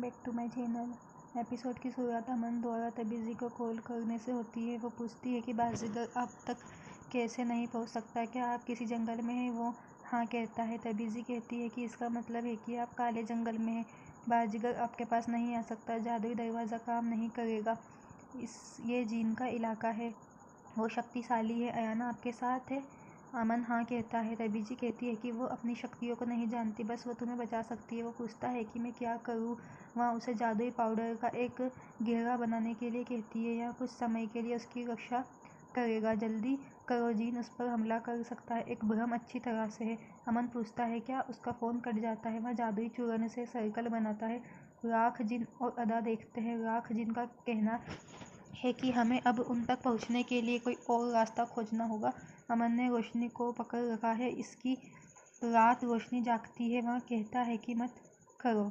Back to my channel. Episode की शुरुआत अमन द्वारा तबीज़ी को कॉल करने से होती है। वो पूछती है कि बाजीगर अब तक कैसे नहीं पहुंच सकता, क्या आप किसी जंगल में हैं? वो हाँ कहता है। तबीज़ी कहती है कि इसका मतलब है कि आप काले जंगल में हैं। बाजीगर आपके पास नहीं आ सकता, जादुई दरवाज़ा काम नहीं करेगा। ये जीन का इलाका है, वो शक्तिशाली है। अयाना आपके साथ है? अमन हाँ कहता है। तबीज़ी कहती है कि वो अपनी शक्तियों को नहीं जानती, बस वो तुम्हें बचा सकती है। वो पूछता है कि मैं क्या करूँ? वह उसे जादुई पाउडर का एक घेरा बनाने के लिए कहती है, या कुछ समय के लिए उसकी रक्षा करेगा। जल्दी करो, जीन उस पर हमला कर सकता है। एक भ्रम अच्छी तरह से है। अमन पूछता है क्या उसका फ़ोन कट जाता है? वह जादुई चूरन से सर्कल बनाता है। राख, जिन और अदा देखते हैं। राख, जिन का कहना है कि हमें अब उन तक पहुंचने के लिए कोई और रास्ता खोजना होगा। अमन ने रोशनी को पकड़ रखा है। इसकी रात रोशनी जागती है। वह कहता है कि मत करो,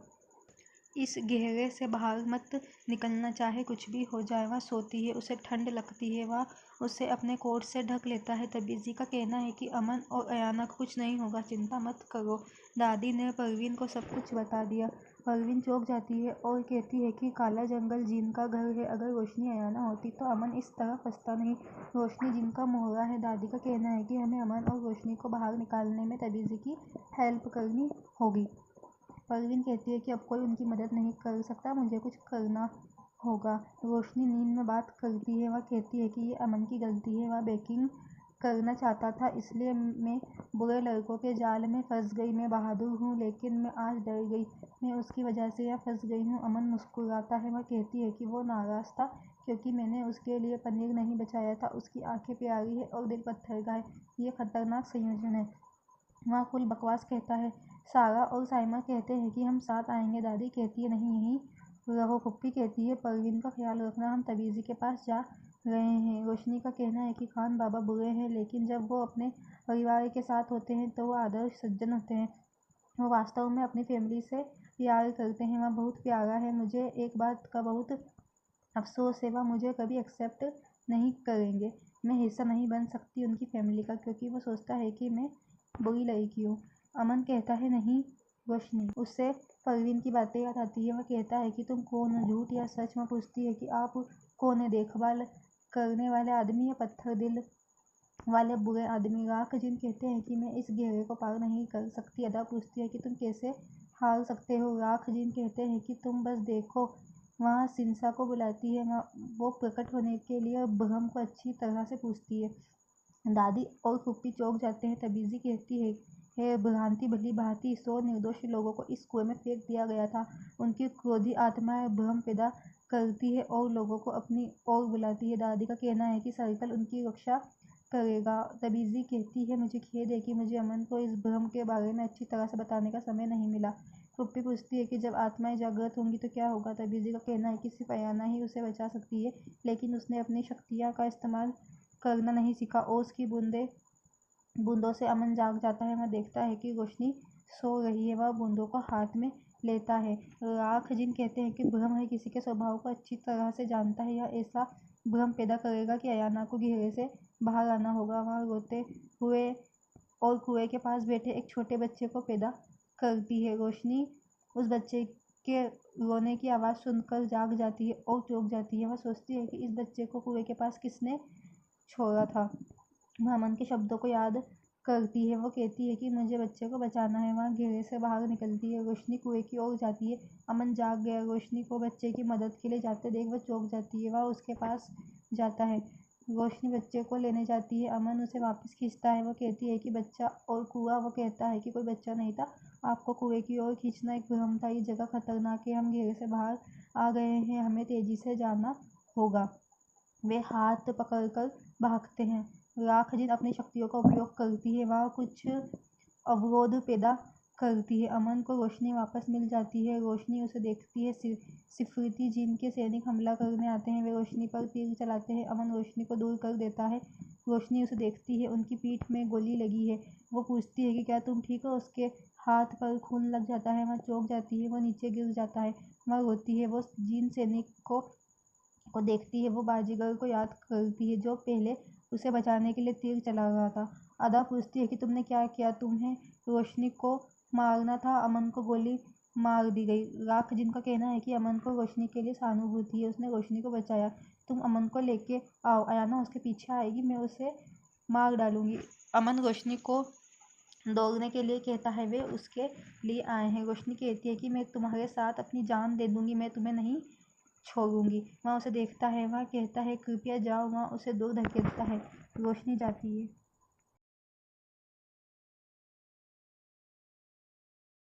इस घेरे से बाहर मत निकलना, चाहे कुछ भी हो जाए। वह सोती है, उसे ठंड लगती है। वह उसे अपने कोट से ढक लेता है। तबीज़ी का कहना है कि अमन और अयाना को कुछ नहीं होगा, चिंता मत करो। दादी ने परवीन को सब कुछ बता दिया। परवीन चौंक जाती है और कहती है कि काला जंगल जीन का घर है। अगर रोशनी अयाना होती तो अमन इस तरह फंसता नहीं। रोशनी जीन का मोहरा है। दादी का कहना है कि हमें अमन और रोशनी को बाहर निकालने में तबीज़ी की हेल्प करनी होगी। परवीन कहती है कि अब कोई उनकी मदद नहीं कर सकता, मुझे कुछ करना होगा। रोशनी नींद में बात करती है। वह कहती है कि ये अमन की गलती है, वह बेकिंग करना चाहता था, इसलिए मैं बुरे लड़कों के जाल में फंस गई। मैं बहादुर हूँ, लेकिन मैं आज डर गई। मैं उसकी वजह से यहाँ फंस गई हूँ। अमन मुस्कुराता है। वह कहती है कि वो नाराज़ था क्योंकि मैंने उसके लिए पनीर नहीं बचाया था। उसकी आंखें प्यारी है और दिल पत्थर का है। ये खतरनाक संयोजन है। वह कुल बकवास कहता है। सारा और साइमा कहते हैं कि हम साथ आएंगे। दादी कहती है नहीं, यहीं रहो। पप्पी कहती है परवीन का ख्याल रखना, हम तबीज़ी के पास जा रहे हैं। रोशनी का कहना है कि खान बाबा बुरे हैं, लेकिन जब वो अपने परिवार के साथ होते हैं तो वो आदर्श सज्जन होते हैं। वो वास्तव में अपनी फैमिली से प्यार करते हैं। वह बहुत प्यारा है। मुझे एक बात का बहुत अफसोस है, वह मुझे कभी एक्सेप्ट नहीं करेंगे। मैं हिस्सा नहीं बन सकती उनकी फैमिली का, क्योंकि वो सोचता है कि मैं बुरी लड़की हूँ। अमन कहता है नहीं रोशनी। उससे परवीन की बातें याद आती है। वह कहता है कि तुम कौन हो, झूठ या सच? में पूछती है कि आप कौन है, देखभाल करने वाले आदमी या पत्थर दिल वाले बुरे आदमी? राख, जिन कहते हैं कि मैं इस घेरे को पार नहीं कर सकती। अदा पूछती है कि तुम कैसे हार सकते हो? राख, जिन कहते हैं कि तुम बस देखो। वहाँ सिंसा को बुलाती है। वो प्रकट होने के लिए भ्रम को अच्छी तरह से पूछती है। दादी और फूफी चौंक जाते हैं। तबीज़ी कहती है भ्रांति भली भांति 100 निर्दोष लोगों को इस कुएं में फेंक दिया गया था। उनकी क्रोधी आत्माएं भ्रम पैदा करती है और लोगों को अपनी ओर बुलाती है। दादी का कहना है कि सर्कल उनकी रक्षा करेगा। तबीज़ी कहती है मुझे खेद है कि मुझे अमन को इस भ्रम के बारे में अच्छी तरह से बताने का समय नहीं मिला। फूफी पूछती है कि जब आत्माएं जागृत होंगी तो क्या होगा? तबीज़ी का कहना है कि सिर्फ अयाना ही उसे बचा सकती है, लेकिन उसने अपनी शक्तियाँ का इस्तेमाल करना नहीं सीखा। ओस की बूंदों से अमन जाग जाता है। वह देखता है कि रोशनी सो रही है। वह बूंदों को हाथ में लेता है। राख, जिन कहते हैं कि भ्रम है किसी के स्वभाव को अच्छी तरह से जानता है, यह ऐसा भ्रम पैदा करेगा कि अयाना को घेरे से बाहर आना होगा। वह रोते हुए और कुएं के पास बैठे एक छोटे बच्चे को पैदा करती है। रोशनी उस बच्चे के रोने की आवाज़ सुनकर जाग जाती है और चौंक जाती है। वह सोचती है कि इस बच्चे को कुएं के पास किसने छोड़ा था। वह अमन के शब्दों को याद करती है। वो कहती है कि मुझे बच्चे को बचाना है। वह घेरे से बाहर निकलती है। रोशनी कुएं की ओर जाती है। अमन जाग गया। रोशनी को बच्चे की मदद के लिए जाते देख वह चौंक जाती है। वह उसके पास जाता है। रोशनी बच्चे को लेने जाती है। अमन उसे वापस खींचता है। वो कहती है कि बच्चा और कुआं। वो कहता है कि कोई बच्चा नहीं था, आपको कुएं की ओर खींचना एक भ्रम था। ये जगह खतरनाक है, हम घेरे से बाहर आ गए हैं, हमें तेजी से जाना होगा। वे हाथ पकड़कर भागते हैं। राख, जिन अपनी शक्तियों का उपयोग करती है, वह कुछ अवरोध पैदा करती है। अमन को रोशनी वापस मिल जाती है। रोशनी उसे देखती है। सिफरती जीन के सैनिक हमला करने आते हैं। वे रोशनी पर तीर चलाते हैं। अमन रोशनी को दूर कर देता है। रोशनी उसे देखती है। उनकी पीठ में गोली लगी है। वो पूछती है कि क्या तुम ठीक हो? उसके हाथ पर खून लग जाता है। वह चौंक जाती है। वो नीचे गिर जाता है। वह रोती है। वो जीन सैनिक को देखती है। वो बाजीगर को याद करती है जो पहले उसे बचाने के लिए तीर चला रहा था। अदा पूछती है कि तुमने क्या किया? तुम्हें रोशनी को मारना था, अमन को गोली मार दी गई। राख, जिनका कहना है कि अमन को रोशनी के लिए सहानुभूति है, उसने रोशनी को बचाया। तुम अमन को लेके आओ, अयाना उसके पीछे आएगी, मैं उसे मार डालूंगी। अमन रोशनी को दौड़ने के लिए कहता है। वे उसके लिए आए हैं। रोशनी कहती है कि मैं तुम्हारे साथ अपनी जान दे दूंगी, मैं तुम्हें नहीं छोड़ूंगी। वहाँ उसे देखता है, वहाँ कहता है कृपया जाओ, वहाँ उसे दूर धकेलता है। रोशनी जाती है।